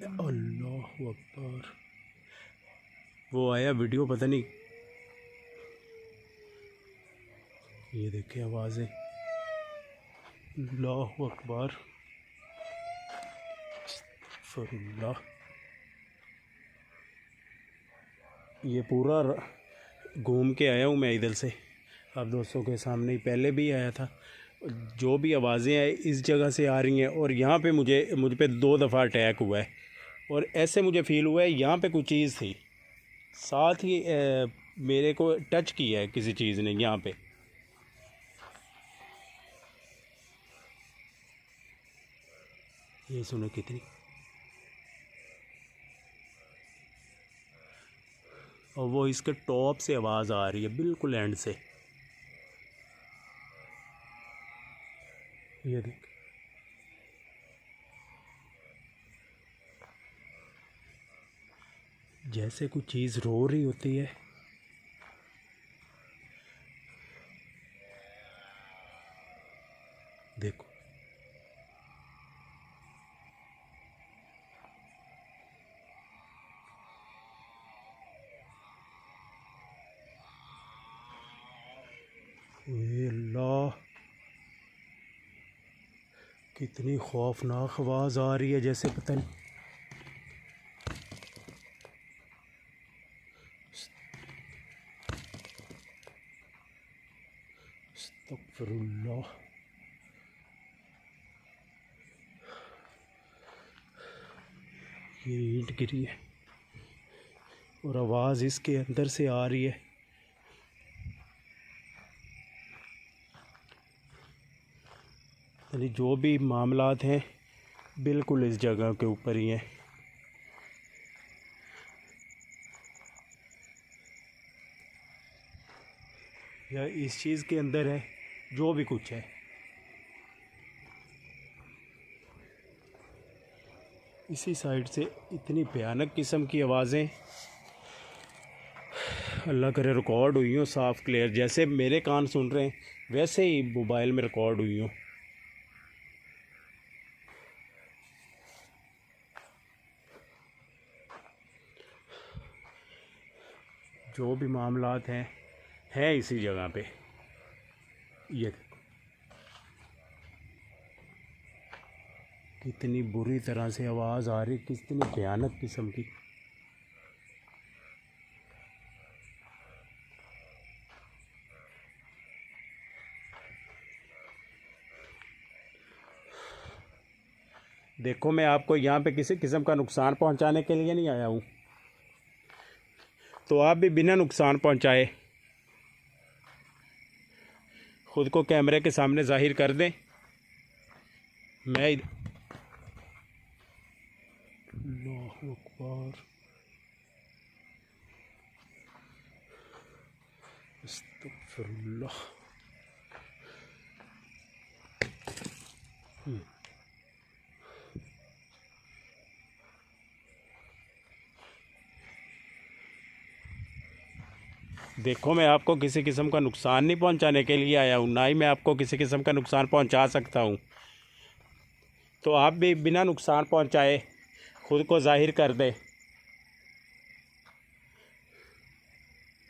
अल्लाह अकबर। वो आया वीडियो, पता नहीं। ये देखिए आवाज़ें। अल्लाह अकबर। अस्तगफिरुल्लाह। ये पूरा घूम के आया हूँ मैं इधर से, आप दोस्तों के सामने ही पहले भी आया था। जो भी आवाज़ें हैं इस जगह से आ रही हैं, और यहाँ पे मुझ पे 2 दफ़ा अटैक हुआ है, और ऐसे मुझे फ़ील हुआ है यहाँ पे कुछ चीज़ थी, साथ ही मेरे को टच किया है किसी चीज़ ने यहाँ पे। ये सुनो कितनी, और वो इसके टॉप से आवाज़ आ रही है, बिल्कुल एंड से। ये देख, जैसे कुछ चीज़ रो रही होती है। देखो, ये अल्लाह, कितनी खौफनाक आवाज़ आ रही है, जैसे पता नहीं। अस्तगफिरुल्लाह। ये ईंट गिरी है और आवाज़ इसके अंदर से आ रही है। यानी जो भी मामलात हैं बिल्कुल इस जगह के ऊपर ही हैं। या इस चीज़ के अंदर है, जो भी कुछ है। इसी साइड से इतनी भयानक किस्म की आवाज़ें, अल्लाह करे रिकॉर्ड हुई हो साफ़ क्लियर, जैसे मेरे कान सुन रहे हैं वैसे ही मोबाइल में रिकॉर्ड हुई हो। जो भी मामलात हैं इसी जगह पे। ये देखो कितनी बुरी तरह से आवाज़ आ रही, कितनी भयानक किस्म की। देखो, मैं आपको यहाँ पे किसी किस्म का नुकसान पहुँचाने के लिए नहीं आया हूँ, तो आप भी बिना नुकसान पहुँचाए ख़ुद को कैमरे के सामने ज़ाहिर कर दें। मैं अल्लाहु अकबर, अस्तगफिरुल्लाह। देखो, मैं आपको किसी किस्म का नुकसान नहीं पहुंचाने के लिए आया हूँ, ना ही मैं आपको किसी किस्म का नुकसान पहुंचा सकता हूँ। तो आप भी बिना नुकसान पहुंचाए ख़ुद को ज़ाहिर कर दें।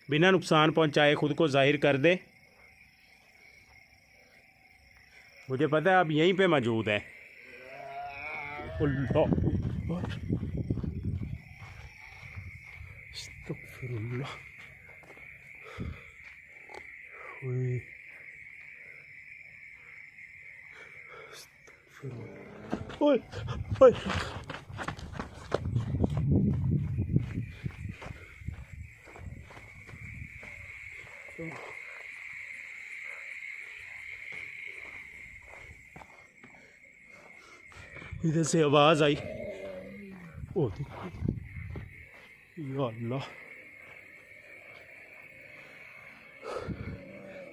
बिना नुकसान पहुंचाए ख़ुद को ज़ाहिर कर दें। मुझे पता है आप यहीं पे मौजूद हैं। अस्तगफिरुल्लाह। ओए ओए, इधर से आवाज़ आई। ओ या अल्लाह,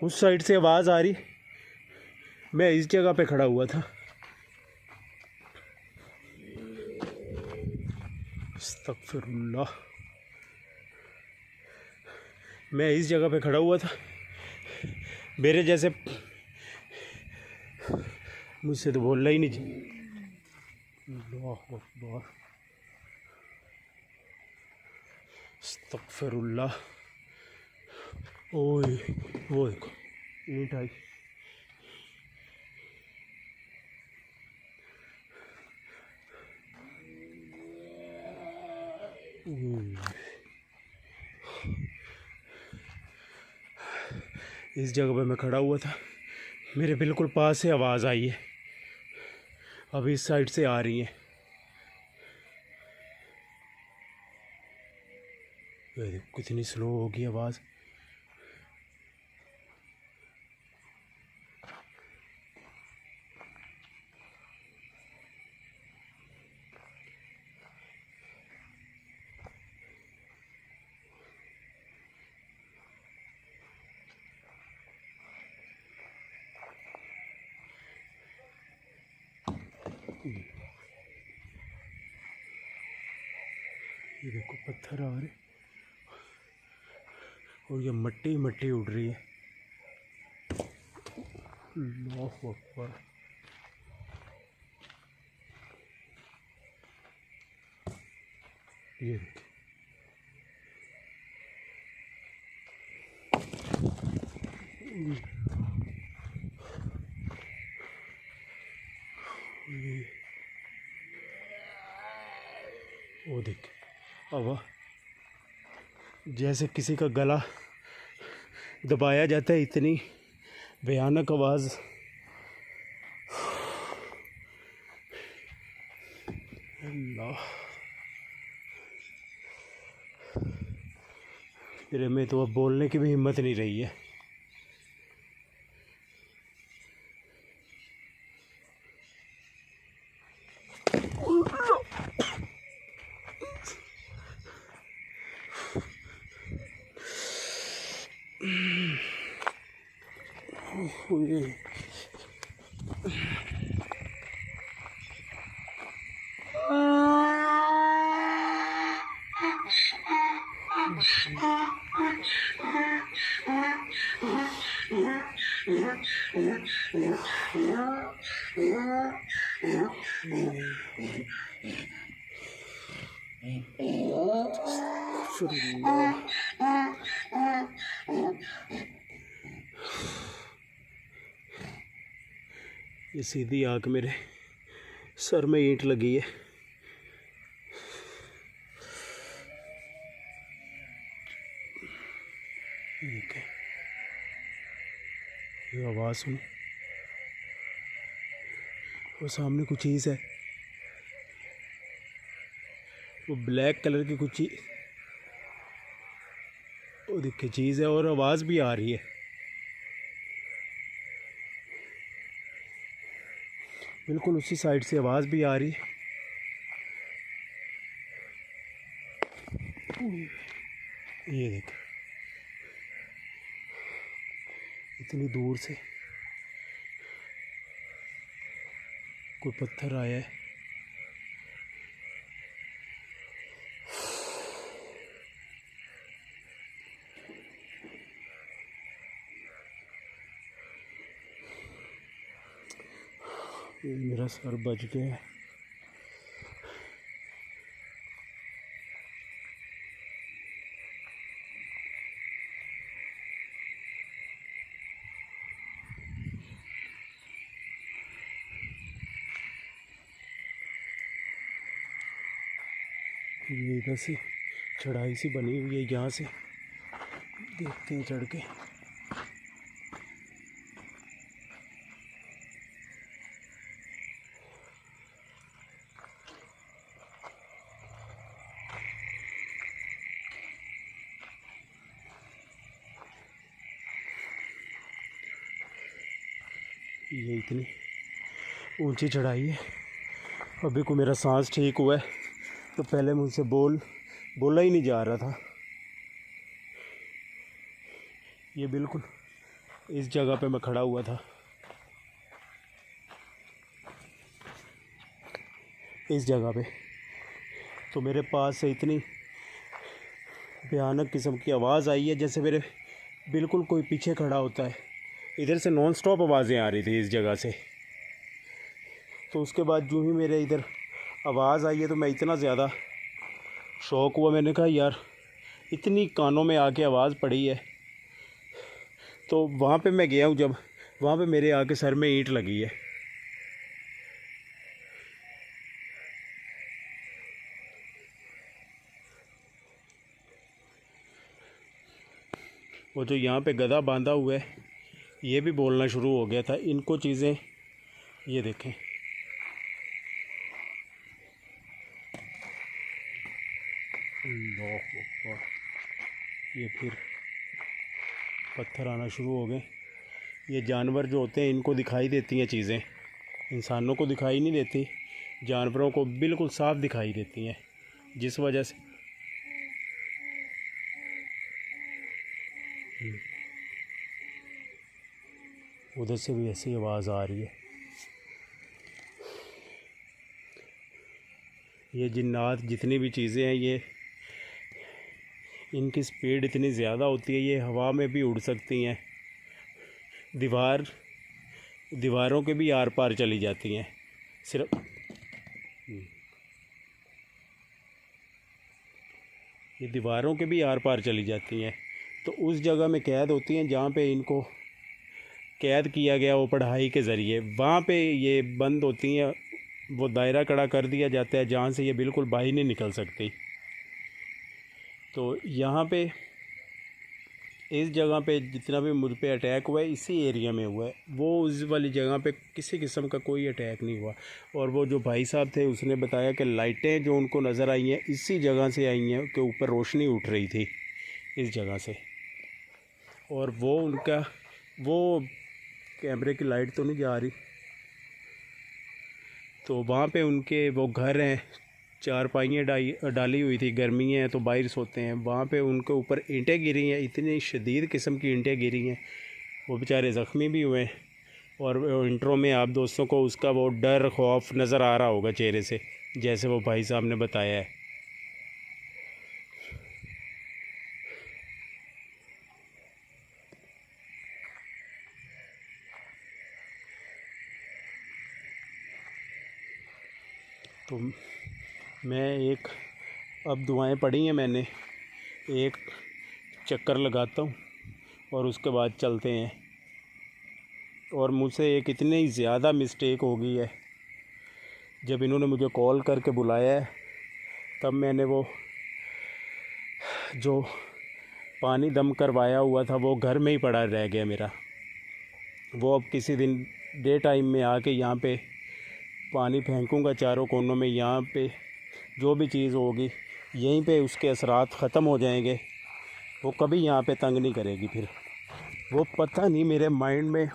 उस साइड से आवाज़ आ रही, मैं इस जगह पे खड़ा हुआ था। अस्तगफिरुल्लाह। मैं इस जगह पे खड़ा हुआ था, मेरे जैसे, मुझसे तो बोलना ही नहीं। अल्लाह अकबर। अस्तगफिरुल्लाह। ओए वो देखो ईंट आई। इस जगह पे मैं खड़ा हुआ था, मेरे बिल्कुल पास से आवाज़ आई है, अब इस साइड से आ रही है। ये देखो कितनी स्लो होगी आवाज़। ये देखो पत्थर आ रहे और ये मट्टी मट्टी उड़ रही है। अल्लाहु अकबर। ये देखिए वो देखिए अब जैसे किसी का गला दबाया जाता है, इतनी भयानक आवाज़। अल्लाह, मेरे में तो अब बोलने की भी हिम्मत नहीं रही है। ये सीधी आके मेरे सर में ईंट लगी है। ठीक है, ये आवाज़ सुनी, वो सामने कुछ चीज़ है, वो ब्लैक कलर की कुछ चीज़, वो देखिए चीज़ है और आवाज़ भी आ रही है। बिल्कुल उसी साइड से आवाज़ भी आ रही है। ये देखिए इतनी दूर से कोई पत्थर आया है। ये मेरा सर बच गया है। ये इधर से चढ़ाई सी बनी हुई है, यहाँ से देखते हैं चढ़ के। ये इतनी ऊंची चढ़ाई है। अभी को मेरा सांस ठीक हुआ है, तो पहले मुझसे बोला ही नहीं जा रहा था। ये बिल्कुल इस जगह पे मैं खड़ा हुआ था, इस जगह पे, तो मेरे पास से इतनी भयानक किस्म की आवाज़ आई है जैसे मेरे बिल्कुल कोई पीछे खड़ा होता है। इधर से नॉन स्टॉप आवाज़ें आ रही थी इस जगह से। तो उसके बाद जो ही मेरे इधर आवाज़ आई है तो मैं इतना ज़्यादा शौक हुआ, मैंने कहा यार इतनी कानों में आके आवाज़ पड़ी है। तो वहाँ पे मैं गया हूँ, जब वहाँ पे मेरे आके सर में ईंट लगी है। वो जो यहाँ पे गधा बांधा हुआ है ये भी बोलना शुरू हो गया था। इनको चीज़ें, ये देखें, ये फिर पत्थर आना शुरू हो गए। ये जानवर जो होते हैं इनको दिखाई देती हैं चीज़ें, इंसानों को दिखाई नहीं देती, जानवरों को बिल्कुल साफ दिखाई देती हैं, जिस वजह से उधर से भी ऐसी आवाज़ आ रही है। ये जिन्नात जितनी भी चीज़ें हैं, ये इनकी स्पीड इतनी ज़्यादा होती है, ये हवा में भी उड़ सकती हैं, दीवारों के भी आर पार चली जाती हैं। सिर्फ ये दीवारों के भी आर पार चली जाती हैं। तो उस जगह में कैद होती हैं जहाँ पे इनको कैद किया गया वो पढ़ाई के ज़रिए, वहाँ पे ये बंद होती हैं। वो दायरा खड़ा कर दिया जाता है जहाँ से ये बिल्कुल बाहर नहीं निकल सकती। तो यहाँ पे इस जगह पे जितना भी मुझ पे अटैक हुआ है इसी एरिया में हुआ है। वो उस वाली जगह पे किसी किस्म का कोई अटैक नहीं हुआ। और वो जो भाई साहब थे उसने बताया कि लाइटें जो उनको नज़र आई हैं इसी जगह से आई हैं, कि ऊपर रोशनी उठ रही थी इस जगह से। और वो उनका वो कैमरे की लाइट तो नहीं जा रही, तो वहाँ पे उनके वो घर हैं, चारपाइयाँ डाली हुई थी, गर्मी है तो बाहर सोते हैं। वहाँ पे उनके ऊपर ईंटें गिरी हैं, इतनी शदीद किस्म की ईंटें गिरी हैं, वो बेचारे ज़ख्मी भी हुए हैं। और इंट्रो में आप दोस्तों को उसका वो डर खौफ नज़र आ रहा होगा चेहरे से, जैसे वो भाई साहब ने बताया है। तो मैं अब दुआएं पढ़ी हैं मैंने, एक चक्कर लगाता हूँ और उसके बाद चलते हैं। और मुझसे एक इतनी ज़्यादा मिस्टेक हो गई है, जब इन्होंने मुझे कॉल करके बुलाया है तब मैंने वो जो पानी दम करवाया हुआ था वो घर में ही पड़ा रह गया मेरा। वो अब किसी दिन डे टाइम में आके यहाँ पे पानी फेंकूँगा चारों कोनों में, यहाँ पे जो भी चीज़ होगी यहीं पे उसके असरात ख़त्म हो जाएंगे। वो कभी यहाँ पे तंग नहीं करेगी फिर। वो पता नहीं मेरे माइंड में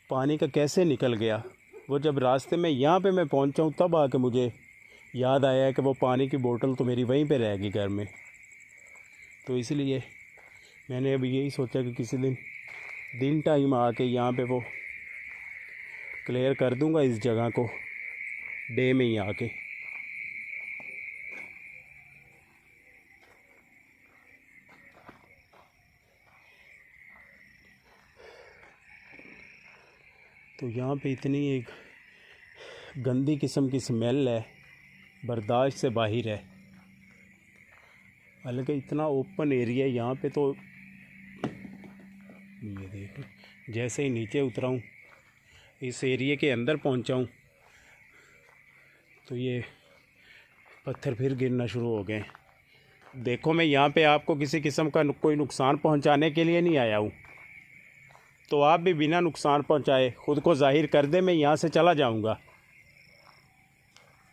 पानी का कैसे निकल गया। वो जब रास्ते में यहाँ पे मैं पहुँचा हूँ तब आके मुझे याद आया कि वो पानी की बोतल तो मेरी वहीं पे रहेगी घर में। तो इसलिए मैंने अभी यही सोचा कि किसी दिन टाइम आके यहाँ पे वो क्लियर कर दूँगा इस जगह को, डे में ही आके। तो यहाँ पे इतनी एक गंदी किस्म की स्मेल है, बर्दाश्त से बाहर है। हालांकि इतना ओपन एरिया है यहाँ पे। तो ये देखो, जैसे ही नीचे उतरा हूँ, इस एरिया के अंदर पहुँचा हूँ, तो ये पत्थर फिर गिरना शुरू हो गए। देखो, मैं यहाँ पे आपको किसी किस्म का कोई नुकसान पहुँचाने के लिए नहीं आया हूँ। तो आप भी बिना नुकसान पहुँचाए ख़ुद को ज़ाहिर कर दे, मैं यहाँ से चला जाऊँगा।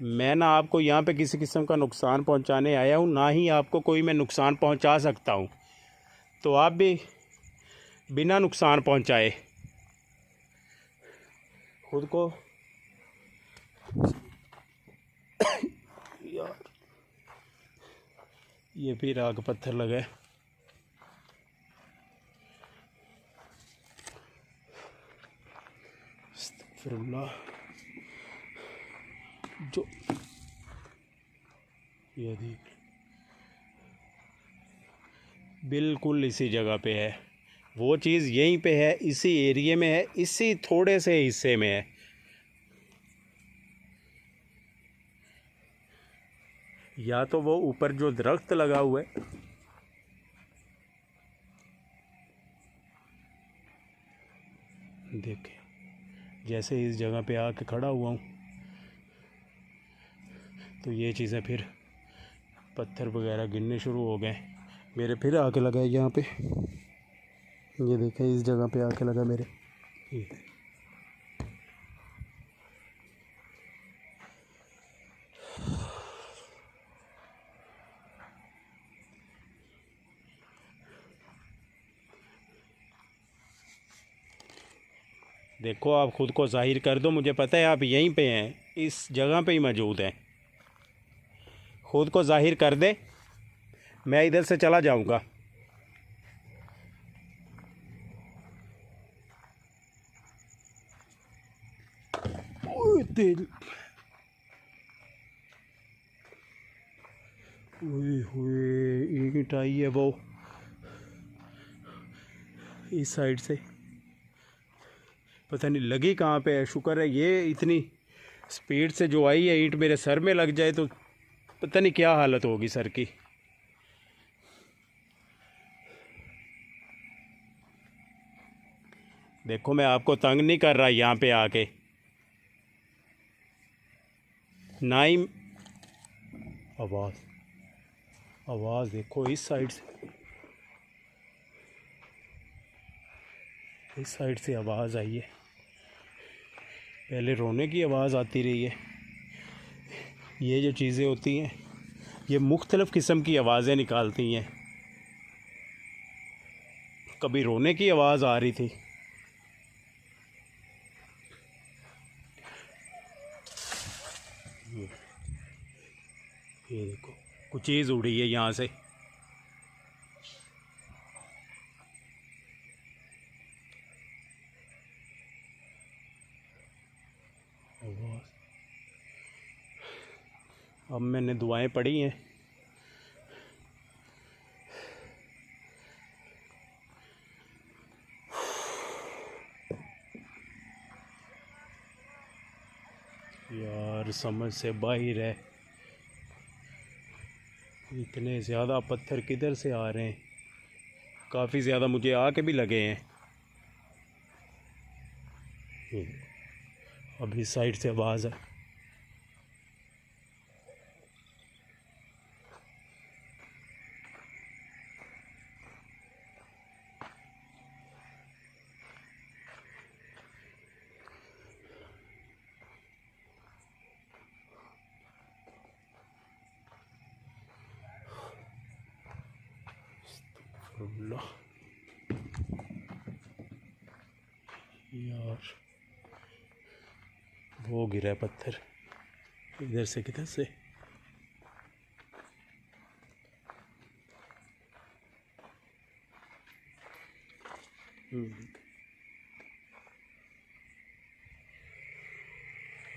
मैं ना आपको यहाँ पे किसी किस्म का नुकसान पहुँचाने आया हूँ, ना ही आपको कोई मैं नुकसान पहुँचा सकता हूँ। तो आप भी बिना नुकसान पहुँचाए खुद को यार, ये फिर आग पत्थर लगे। अस्तगफिरुल्लाह। जो ये देख, बिल्कुल इसी जगह पे है वो चीज़, यहीं पे है, इसी एरिया में है, इसी थोड़े से हिस्से में है। या तो वो ऊपर जो दरख्त लगा हुआ है देखें, जैसे इस जगह पे आके खड़ा हुआ हूँ तो ये चीज़ें फिर पत्थर वगैरह गिरने शुरू हो गए मेरे। फिर आके लगा है यहाँ पे, ये देखें इस जगह पे आके लगा मेरे। देखो आप ख़ुद को ज़ाहिर कर दो, मुझे पता है आप यहीं पे हैं, इस जगह पे ही मौजूद हैं। ख़ुद को ज़ाहिर कर दे, मैं इधर से चला जाऊंगा। तेल हुए ईंट आई है वो इस साइड से, पता नहीं लगी कहाँ पे है। शुक्र है ये इतनी स्पीड से जो आई है ईंट मेरे सर में लग जाए तो पता नहीं क्या हालत होगी सर की। देखो मैं आपको तंग नहीं कर रहा यहाँ पे आके, ना ही आवाज़ देखो इस साइड से आवाज़ आई है। पहले रोने की आवाज़ आती रही है। ये जो चीज़ें होती हैं ये मुख्तलिफ़ किस्म की आवाज़ें निकालती हैं। कभी रोने की आवाज़ आ रही थी, ये देखो कुछ चीज़ उड़ी है यहाँ से। अब मैंने दुआएं पढ़ी हैं, यार समझ से बाहर है। इतने ज़्यादा पत्थर किधर से आ रहे हैं, काफ़ी ज़्यादा मुझे आके भी लगे हैं। अब इस साइड से आवाज़ है। यार वो गिरा है पत्थर इधर से, किधर से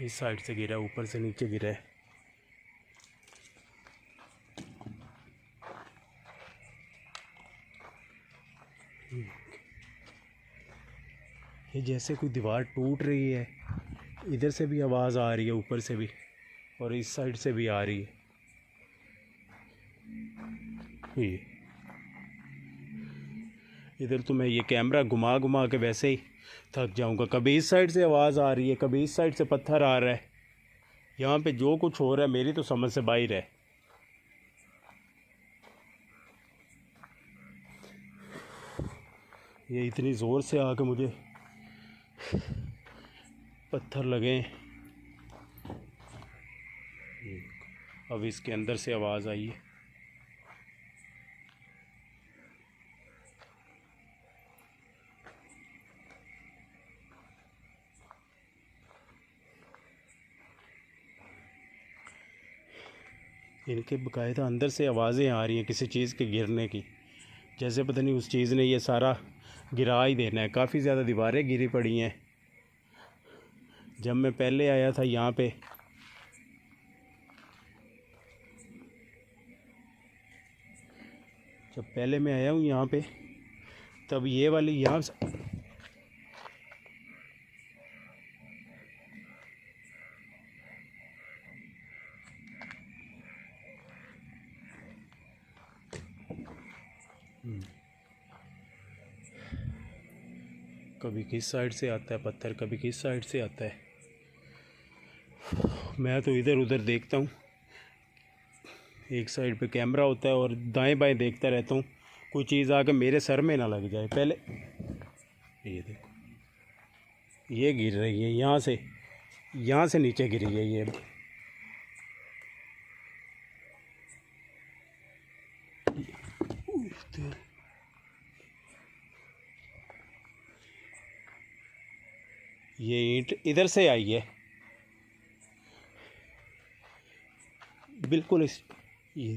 इस साइड से गिरा है, ऊपर से नीचे गिरा है। ये जैसे कोई दीवार टूट रही है, इधर से भी आवाज़ आ रही है, ऊपर से भी, और इस साइड से भी आ रही है। ये इधर तो मैं ये कैमरा घुमा घुमा के वैसे ही थक जाऊंगा। कभी इस साइड से आवाज़ आ रही है, कभी इस साइड से पत्थर आ रहा है। यहाँ पे जो कुछ हो रहा है मेरी तो समझ से बाहर है। ये इतनी ज़ोर से आके मुझे पत्थर लगे। अब इसके अंदर से आवाज़ आई है। इनके बाकायदा अंदर से आवाज़ें आ रही हैं किसी चीज़ के गिरने की, जैसे पता नहीं उस चीज़ ने ये सारा गिरा ही देना है। काफ़ी ज़्यादा दीवारें गिरी पड़ी हैं। जब मैं पहले आया था यहाँ पे, जब पहले मैं आया हूँ यहाँ पे, तब ये वाली यहाँ से कभी किस साइड से आता है पत्थर, कभी किस साइड से आता है। मैं तो इधर उधर देखता हूँ, एक साइड पे कैमरा होता है और दाएं बाएं देखता रहता हूँ, कोई चीज़ आके मेरे सर में ना लग जाए। पहले ये देखो, ये गिर रही है यहाँ से नीचे गिरी है ये ईंट इधर से आई है बिल्कुल। इस ये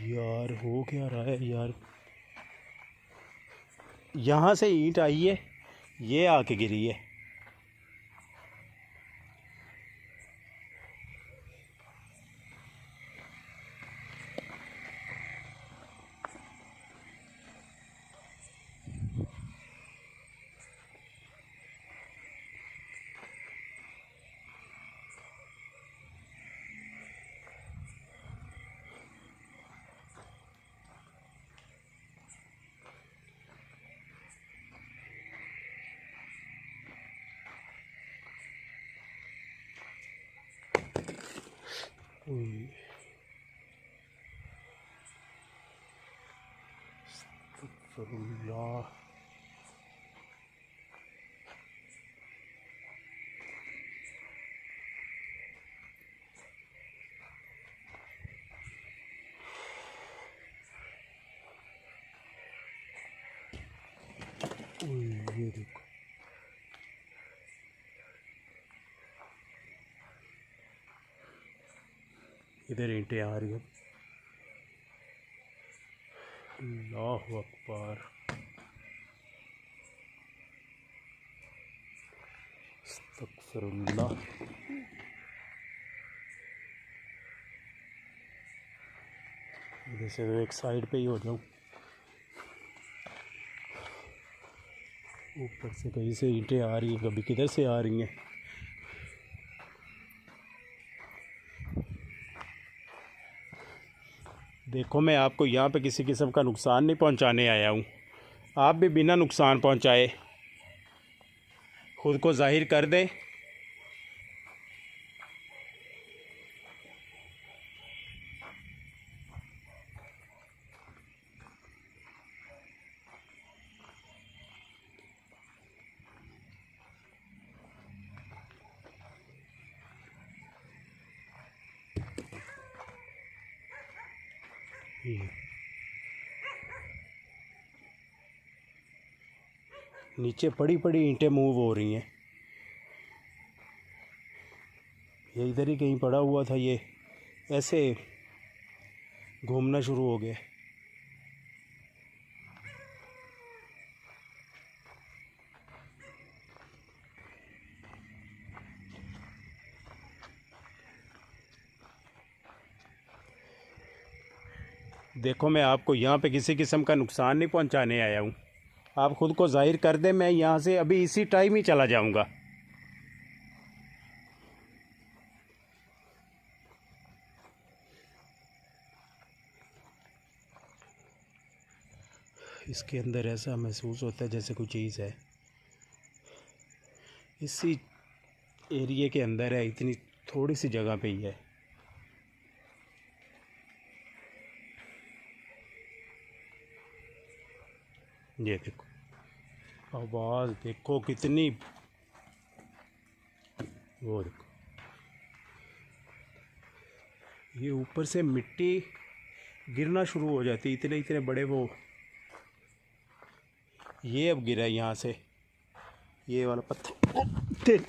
यार हो क्या रहा है यार, यहाँ से ईंट आई है, ये आके गिरी है। अस्तगफिरुल्लाह। ये देखो, इधर ईंटें आ रही हैं। अल्लाहु अकबर, अस्तगफिरुल्लाह। इधर से तो एक साइड पे ही हो जाऊँ, ऊपर से कहीं से ईंटें आ रही हैं, कभी किधर से आ रही हैं। देखो, मैं आपको यहाँ पे किसी किस्म का नुकसान नहीं पहुँचाने आया हूँ। आप भी बिना नुकसान पहुँचाए खुद को जाहिर कर दें। नीचे पड़ी पड़ी ईंटें मूव हो रही हैं। ये इधर ही कहीं पड़ा हुआ था, ये ऐसे घूमना शुरू हो गया। देखो, मैं आपको यहाँ पे किसी किस्म का नुकसान नहीं पहुँचाने आया हूँ। आप खुद को जाहिर कर दें, मैं यहाँ से अभी इसी टाइम ही चला जाऊँगा। इसके अंदर ऐसा महसूस होता है जैसे कोई चीज़ है, इसी एरिए के अंदर है, इतनी थोड़ी सी जगह पे ही है। ये देखो, आवाज़ देखो कितनी, वो देखो, ये ऊपर से मिट्टी गिरना शुरू हो जाती, इतने इतने बड़े वो। ये अब गिरा यहाँ से, ये वाला पत्थर।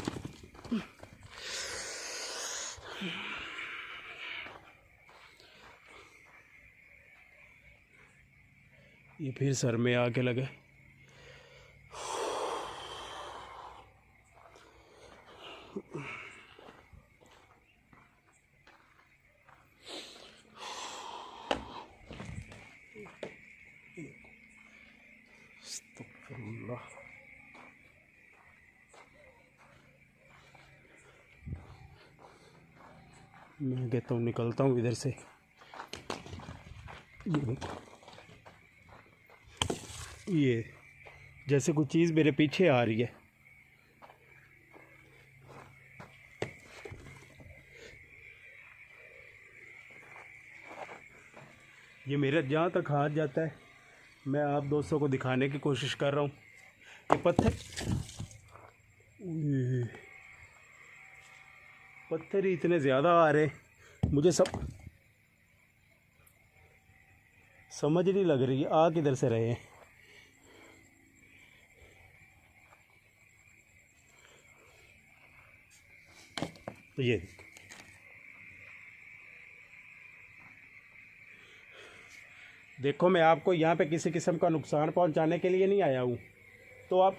ये फिर सर में आके लगा। अस्तगफिरुल्लाह। मैं कहता हूँ निकलता हूँ इधर से। ये देखो, ये जैसे कोई चीज़ मेरे पीछे आ रही है। ये मेरा जहाँ तक हाथ जाता है मैं आप दोस्तों को दिखाने की कोशिश कर रहा हूँ। ये पत्थर ही इतने ज़्यादा आ रहे, मुझे समझ नहीं लग रही आ किधर से रहे हैं। तो ये देखो, मैं आपको यहाँ पे किसी किस्म का नुकसान पहुँचाने के लिए नहीं आया हूँ, तो आप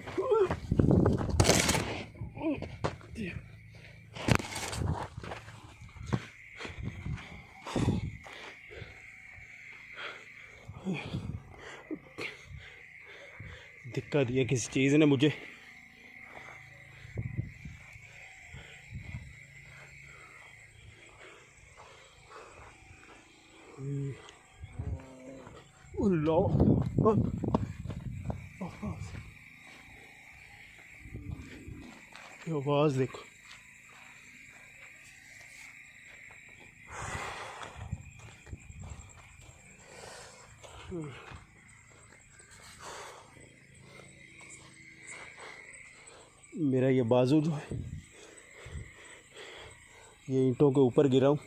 दिक्कत ये किसी चीज़ ने मुझे आवाज़ देखो। मेरा ये बाजू जो है ये ईंटों के ऊपर गिरा हूँ,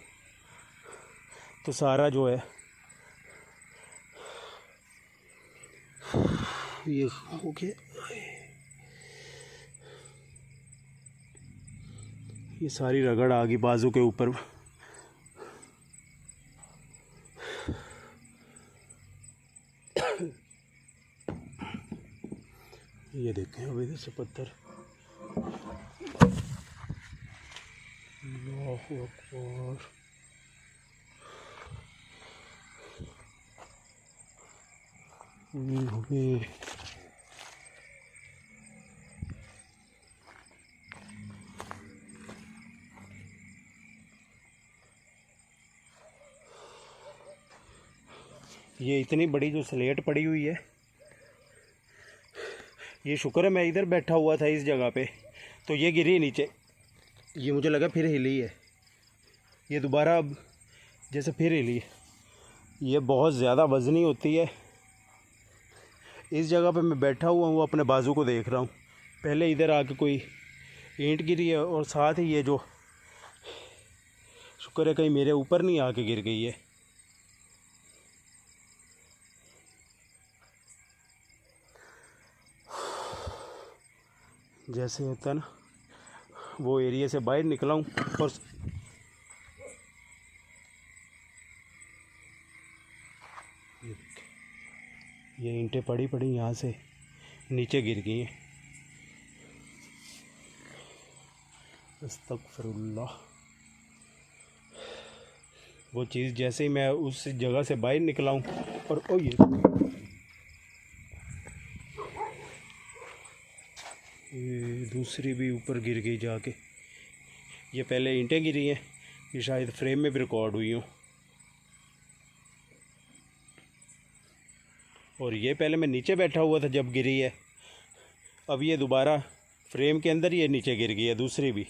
तो सारा जो है ये हो गया। ये सारी रगड़ आ गई बाजू के ऊपर। ये देखें अब इधर से पत्थर। अल्लाहु अकबर। ये इतनी बड़ी जो स्लेट पड़ी हुई है, ये शुक्र है मैं इधर बैठा हुआ था इस जगह पे, तो ये गिरी नीचे। ये मुझे लगा फिर हिली है, ये दोबारा अब जैसे फिर हिली है। ये बहुत ज़्यादा वज़नी होती है। इस जगह पे मैं बैठा हुआ हूँ, अपने बाजू को देख रहा हूँ। पहले इधर आके कोई ईंट गिरी है, और साथ ही ये जो शुक्र है कहीं मेरे ऊपर नहीं आके गिर गई है। जैसे होता है ना, वो एरिया से बाहर निकला हूँ और ये ईंटें पड़ी पड़ी यहाँ से नीचे गिर गई हैं। अस्तगफिरुल्लाह। वो चीज़ जैसे ही मैं उस जगह से बाहर निकला हूँ और ओ ये दूसरी भी ऊपर गिर गई जाके। ये पहले ईंटें गिरी हैं, ये शायद फ्रेम में भी रिकॉर्ड हुई हूँ, और ये पहले मैं नीचे बैठा हुआ था जब गिरी है। अब ये दोबारा फ्रेम के अंदर ये नीचे गिर गई है दूसरी भी।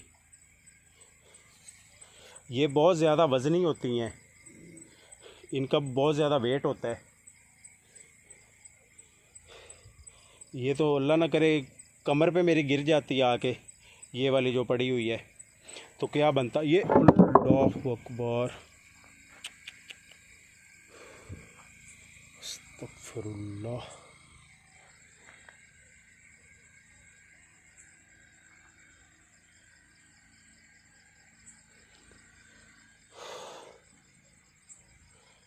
ये बहुत ज़्यादा वज़नी होती हैं, इनका बहुत ज़्यादा वेट होता है। ये तो अल्लाह ना करे कमर पे मेरी गिर जाती है आके, ये वाली जो पड़ी हुई है, तो क्या बनता। ये अल्लाहु अकबर। अस्तगफिरुल्लाह।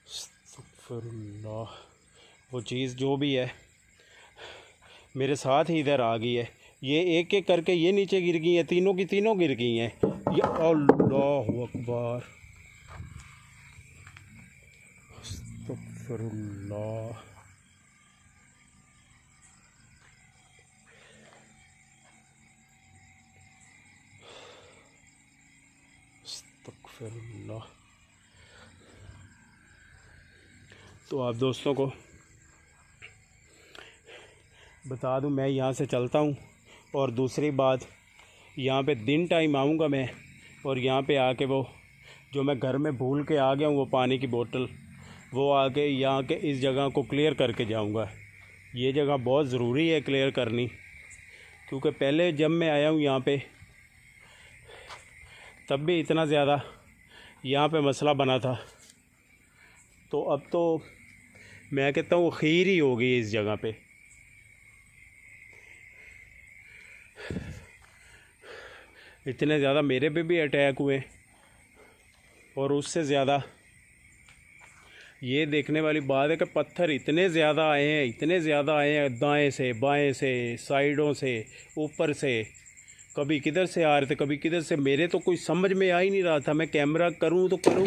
अस्तगफिरुल्लाह। वो चीज़ जो भी है मेरे साथ ही इधर आ गई है। ये एक एक करके ये नीचे गिर गई हैं, तीनों की तीनों गिर गई हैं। या अल्लाहु अकबर। अस्तगफिरुल्लाह। अस्तगफिरुल्लाह। तो आप दोस्तों को बता दूं, मैं यहाँ से चलता हूँ और दूसरी बात, यहाँ पे दिन टाइम आऊँगा मैं, और यहाँ पे आके वो जो मैं घर में भूल के आ गया हूँ वो पानी की बोतल, वो आके यहाँ के इस जगह को क्लियर करके जाऊँगा। ये जगह बहुत ज़रूरी है क्लियर करनी, क्योंकि पहले जब मैं आया हूँ यहाँ पे तब भी इतना ज़्यादा यहाँ पे मसला बना था, तो अब तो मैं कहता हूँ खीर ही हो गई इस जगह पे। इतने ज़्यादा मेरे पे भी अटैक हुए, और उससे ज़्यादा ये देखने वाली बात है कि पत्थर इतने ज़्यादा आए हैं, इतने ज़्यादा आए हैं, दाएं से बाएं से, साइडों से, ऊपर से, कभी किधर से आ रहे थे, कभी किधर से। मेरे तो कोई समझ में आ ही नहीं रहा था, मैं कैमरा करूं तो करूं।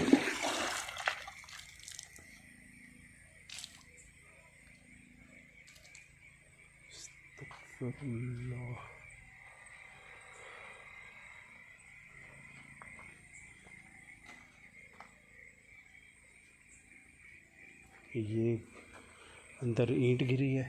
ये अंदर ईंट गिरी है।